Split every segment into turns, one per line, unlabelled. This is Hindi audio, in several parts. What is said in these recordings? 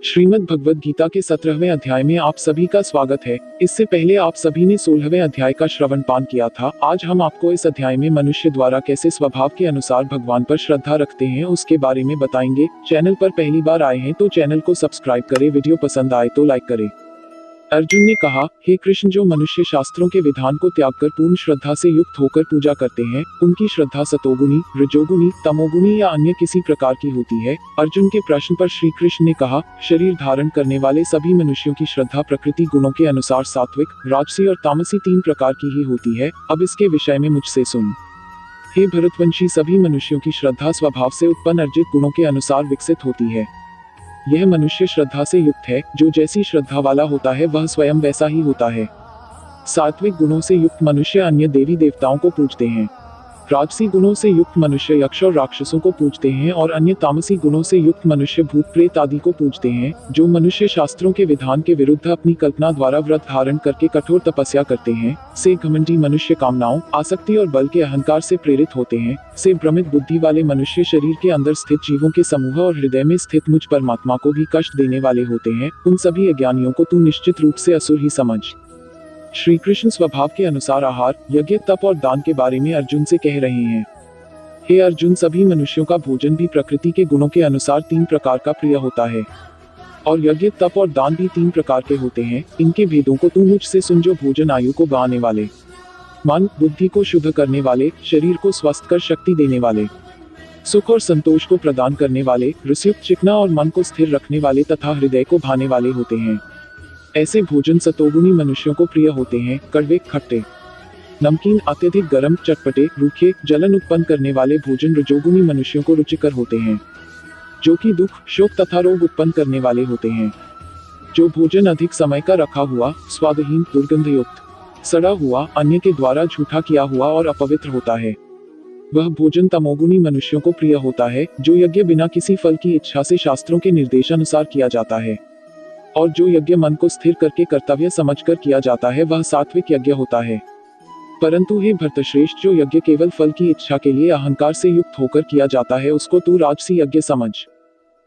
श्रीमद् भगवद गीता के 17वें अध्याय में आप सभी का स्वागत है। इससे पहले आप सभी ने 16वें अध्याय का श्रवण पान किया था। आज हम आपको इस अध्याय में मनुष्य द्वारा कैसे स्वभाव के अनुसार भगवान पर श्रद्धा रखते हैं उसके बारे में बताएंगे। चैनल पर पहली बार आए हैं तो चैनल को सब्सक्राइब करें, वीडियो पसंद आए तो लाइक करें। अर्जुन ने कहा, हे कृष्ण, जो मनुष्य शास्त्रों के विधान को त्याग कर पूर्ण श्रद्धा से युक्त होकर पूजा करते हैं, उनकी श्रद्धा सतोगुनी, रजोगुनी, तमोगुनी या अन्य किसी प्रकार की होती है। अर्जुन के प्रश्न पर श्री कृष्ण ने कहा, शरीर धारण करने वाले सभी मनुष्यों की श्रद्धा प्रकृति गुणों के अनुसार सात्विक, राजसी और तामसी 3 प्रकार की ही होती है। अब इसके विषय में मुझसे सुन। हे भरतवंशी, सभी मनुष्यों की श्रद्धा स्वभाव से उत्पन्न अर्जित गुणों के अनुसार विकसित होती है। यह मनुष्य श्रद्धा से युक्त है। जो जैसी श्रद्धा वाला होता है वह स्वयं वैसा ही होता है। सात्विक गुणों से युक्त मनुष्य अन्य देवी देवताओं को पूजते हैं। राजसी गुणों से युक्त मनुष्य यक्ष और राक्षसों को पूजते हैं और अन्य तामसी गुणों से युक्त मनुष्य भूत प्रेत आदि को पूजते हैं। जो मनुष्य शास्त्रों के विधान के विरुद्ध अपनी कल्पना द्वारा व्रत धारण करके कठोर तपस्या करते हैं, से घमंडी मनुष्य कामनाओं, आसक्ति और बल के अहंकार से प्रेरित होते हैं। से भ्रमित बुद्धि वाले मनुष्य शरीर के अंदर स्थित जीवों के समूह और हृदय में स्थित मुझ परमात्मा को भी कष्ट देने वाले होते हैं। उन सभी अज्ञानियों को तू निश्चित रूप से असुर ही समझ। श्री कृष्ण स्वभाव के अनुसार आहार, यज्ञ, तप और दान के बारे में अर्जुन से कह रहे हैं। हे अर्जुन, सभी मनुष्यों का भोजन भी प्रकृति के गुणों के अनुसार 3 प्रकार का प्रिय होता है और यज्ञ, तप और दान भी 3 प्रकार के होते हैं। इनके भेदों को तू मुझसे सुन। जो भोजन आयु को बढ़ाने वाले, मन बुद्धि को शुद्ध करने वाले, शरीर को स्वस्थ कर शक्ति देने वाले, सुख और संतोष को प्रदान करने वाले, रसयुक्त, चिकना और मन को स्थिर रखने वाले तथा हृदय को भाने वाले होते हैं। ऐसे भोजन सतोगुनी मनुष्यों को प्रिय होते हैं। कड़वे, खट्टे, नमकीन, अत्यधिक गर्म, चटपटे, रूखे, जलन उत्पन्न करने वाले भोजन रजोगुनी मनुष्यों को रुचिकर होते हैं, जो कि दुख, शोक तथा रोग उत्पन्न करने वाले होते हैं। जो भोजन अधिक समय का रखा हुआ, स्वादहीन, दुर्गंधयुक्त, सड़ा हुआ, अन्य के द्वारा झूठा किया हुआ और अपवित्र होता है, वह भोजन तमोगुनी मनुष्यों को प्रिय होता है। जो यज्ञ बिना किसी फल की इच्छा से शास्त्रों के निर्देशानुसार किया जाता है और जो यज्ञ मन को स्थिर करके कर्तव्य समझकर किया जाता है, वह सात्विक यज्ञ होता है। परंतु हे भरतश्रेष्ठ, जो यज्ञ केवल फल की इच्छा के लिए अहंकार से युक्त होकर किया जाता है, उसको तू राजसी यज्ञ समझ।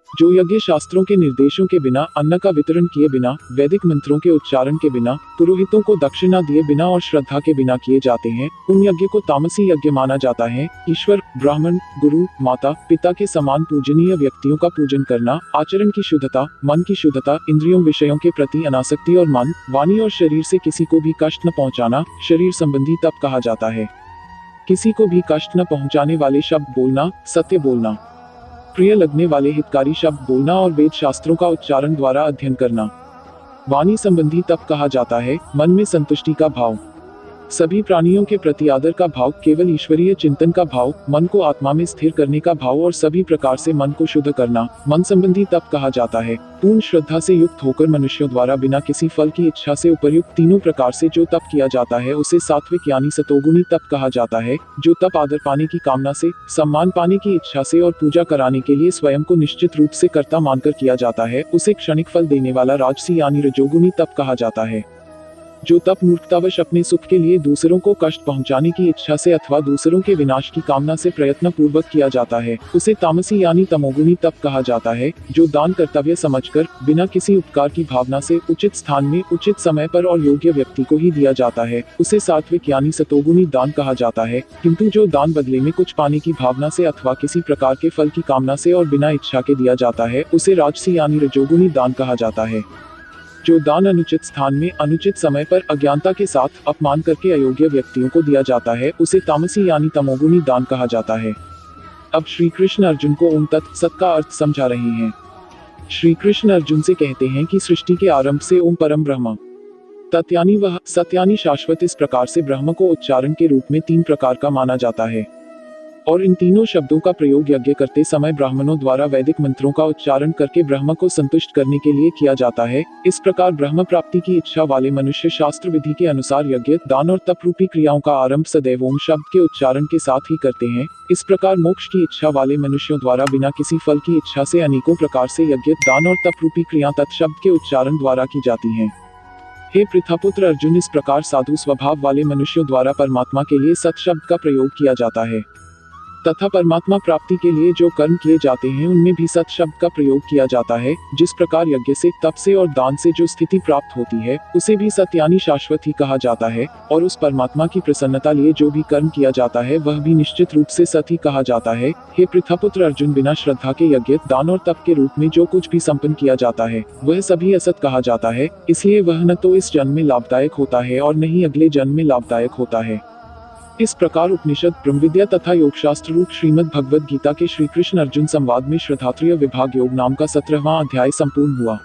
जो यज्ञ शास्त्रों के निर्देशों के बिना, अन्न का वितरण किए बिना, वैदिक मंत्रों के उच्चारण के बिना, पुरोहितों को दक्षिणा दिए बिना और श्रद्धा के बिना किए जाते हैं, उन यज्ञ को तामसी यज्ञ माना जाता है। ईश्वर, ब्राह्मण, गुरु, माता, पिता के समान पूजनीय व्यक्तियों का पूजन करना, आचरण की शुद्धता, मन की शुद्धता, इंद्रियों विषयों के प्रति अनासक्ति और मन, वाणी और शरीर से किसी को भी कष्ट न पहुंचाना शरीर संबंधी तप कहा जाता है। किसी को भी कष्ट न पहुंचाने वाले शब्द बोलना, सत्य बोलना, प्रिय लगने वाले हितकारी शब्द बोलना और वेद शास्त्रों का उच्चारण द्वारा अध्ययन करना वाणी संबंधी तप कहा जाता है। मन में संतुष्टि का भाव, सभी प्राणियों के प्रति आदर का भाव, केवल ईश्वरीय चिंतन का भाव, मन को आत्मा में स्थिर करने का भाव और सभी प्रकार से मन को शुद्ध करना मन संबंधी तप कहा जाता है। पूर्ण श्रद्धा से युक्त होकर मनुष्यों द्वारा बिना किसी फल की इच्छा से उपर्युक्त 3 प्रकार से जो तप किया जाता है, उसे सात्विक यानी सतोगुनी तप कहा जाता है। जो तप आदर पाने की कामना से, सम्मान पाने की इच्छा से और पूजा कराने के लिए स्वयं को निश्चित रूप से कर्ता मानकर किया जाता है, उसे क्षणिक फल देने वाला राजसी यानी रजोगुनी तप कहा जाता है। जो तप मूर्खतावश अपने सुख के लिए दूसरों को कष्ट पहुंचाने की इच्छा से अथवा दूसरों के विनाश की कामना से प्रयत्न पूर्वक किया जाता है, उसे तामसी यानी तमोगुनी तप कहा जाता है। जो दान कर्तव्य समझकर बिना किसी उपकार की भावना से उचित स्थान में, उचित समय पर और योग्य व्यक्ति को ही दिया जाता है, उसे सात्विक यानी सतोगुनी दान कहा जाता है। किंतु जो दान बदले में कुछ पाने की भावना से अथवा किसी प्रकार के फल की कामना से और बिना इच्छा के दिया जाता है, उसे राजसी यानी रजोगुनी दान कहा जाता है। जो दान अनुचित स्थान में, अनुचित समय पर, अज्ञानता के साथ, अपमान करके अयोग्य व्यक्तियों को दिया जाता है, उसे तामसी यानी तमोगुनी दान कहा जाता है। अब श्री कृष्ण अर्जुन को ओम तत् सत का अर्थ समझा रहे हैं। श्री कृष्ण अर्जुन से कहते हैं कि सृष्टि के आरंभ से ओम परम ब्रह्म, तत् यानी वह, सत यानी शाश्वत, इस प्रकार से ब्रह्म को उच्चारण के रूप में 3 प्रकार का माना जाता है और इन तीनों शब्दों का प्रयोग यज्ञ करते समय ब्राह्मणों द्वारा वैदिक मंत्रों का उच्चारण करके ब्रह्म को संतुष्ट करने के लिए किया जाता है। इस प्रकार ब्रह्म प्राप्ति की इच्छा वाले मनुष्य शास्त्र विधि के अनुसार यज्ञ, दान और तप रूपी क्रियाओं का आरंभ सदैव ओम शब्द के उच्चारण के साथ ही करते हैं। इस प्रकार मोक्ष की इच्छा वाले मनुष्यों द्वारा बिना किसी फल की इच्छा से अनेकों प्रकार से यज्ञ, दान और तप रूपी क्रिया तत् शब्द के उच्चारण द्वारा की जाती हैं। हे पृथापुत्र अर्जुन, इस प्रकार साधु स्वभाव वाले मनुष्यों द्वारा परमात्मा के लिए सत शब्द का प्रयोग किया जाता है। तथा परमात्मा प्राप्ति के लिए जो कर्म किए जाते हैं उनमें भी सत शब्द का प्रयोग किया जाता है। जिस प्रकार यज्ञ से, तप से और दान से जो स्थिति प्राप्त होती है उसे भी सत यानी शाश्वत ही कहा जाता है, और उस परमात्मा की प्रसन्नता लिए जो भी कर्म किया जाता है वह भी निश्चित रूप से सत ही कहा जाता है। हे पृथापुत्र अर्जुन, बिना श्रद्धा के यज्ञ, दान और तप के रूप में जो कुछ भी संपन्न किया जाता है वह सभी असत कहा जाता है, इसलिए वह न तो इस जन्म में लाभदायक होता है और न ही अगले जन्म में लाभदायक होता है। इस प्रकार उपनिषद, ब्रह्मविद्या तथा योगशास्त्र रूप श्रीमद् भगवद गीता के श्री कृष्ण अर्जुन संवाद में श्रद्धात्रय विभाग योग नाम का 17वां अध्याय संपूर्ण हुआ।